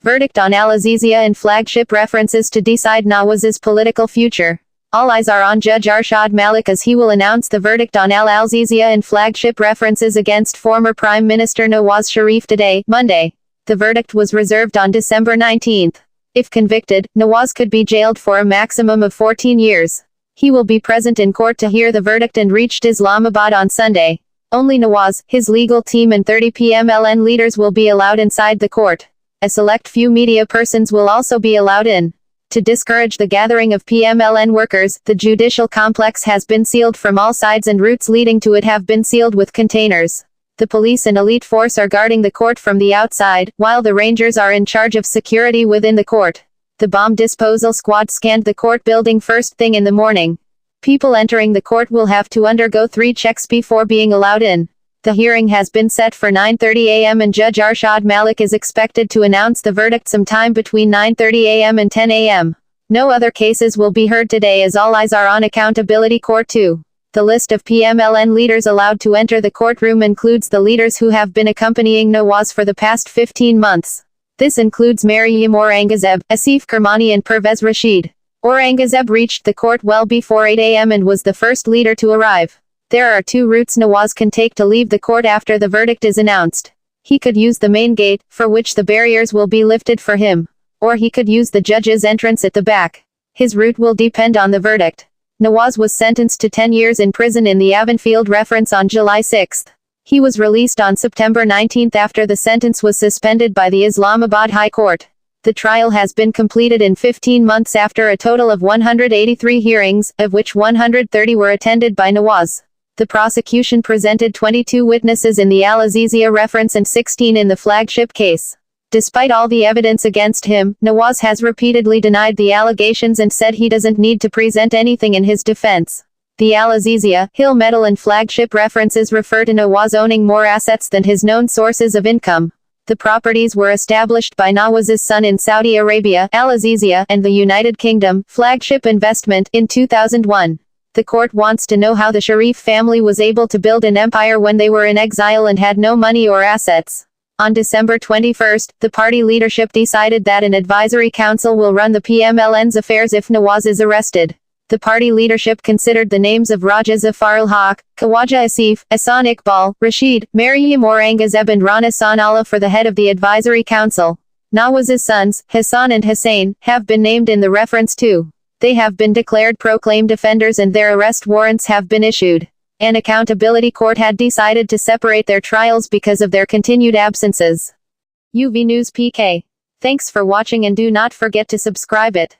Verdict on Al-Azizia and flagship references to decide Nawaz's political future. All eyes are on Judge Arshad Malik as he will announce the verdict on Al-Azizia and flagship references against former Prime Minister Nawaz Sharif today, Monday. The verdict was reserved on December 19. If convicted, Nawaz could be jailed for a maximum of 14 years. He will be present in court to hear the verdict and reached Islamabad on Sunday. Only Nawaz, his legal team and 30 PMLN leaders will be allowed inside the court. A select few media persons will also be allowed in. To discourage the gathering of PMLN workers, the judicial complex has been sealed from all sides and routes leading to it have been sealed with containers. The police and elite force are guarding the court from the outside, while the rangers are in charge of security within the court. The bomb disposal squad scanned the court building first thing in the morning. People entering the court will have to undergo 3 checks before being allowed in. The hearing has been set for 9:30 a.m. and Judge Arshad Malik is expected to announce the verdict sometime between 9:30 a.m. and 10 a.m. No other cases will be heard today as all eyes are on Accountability Court 2. The list of PMLN leaders allowed to enter the courtroom includes the leaders who have been accompanying Nawaz for the past 15 months. This includes Maryam Aurangzeb, Asif Kermani and Pervez Rashid. Aurangzeb reached the court well before 8 a.m. and was the first leader to arrive. There are 2 routes Nawaz can take to leave the court after the verdict is announced. He could use the main gate, for which the barriers will be lifted for him. Or he could use the judge's entrance at the back. His route will depend on the verdict. Nawaz was sentenced to 10 years in prison in the Avonfield reference on July 6. He was released on September 19 after the sentence was suspended by the Islamabad High Court. The trial has been completed in 15 months after a total of 183 hearings, of which 130 were attended by Nawaz. The prosecution presented 22 witnesses in the Al-Azizia reference and 16 in the flagship case. Despite all the evidence against him, Nawaz has repeatedly denied the allegations and said he doesn't need to present anything in his defense. The Al-Azizia, Hill Medal and flagship references refer to Nawaz owning more assets than his known sources of income. The properties were established by Nawaz's son in Saudi Arabia, Al-Azizia, and the United Kingdom, flagship investment, in 2001. The court wants to know how the Sharif family was able to build an empire when they were in exile and had no money or assets. On December 21, the party leadership decided that an advisory council will run the PMLN's affairs if Nawaz is arrested. The party leadership considered the names of Raja Zafar al-Haq, Khawaja Asif, Ahsan Iqbal, Rashid, Maryam Aurangzeb and Rana Sanalla for the head of the advisory council. Nawaz's sons, Hassan and Hussein, have been named in the reference too. They have been declared proclaimed offenders and their arrest warrants have been issued. An accountability court had decided to separate their trials because of their continued absences. UV News PK. Thanks for watching and do not forget to subscribe it.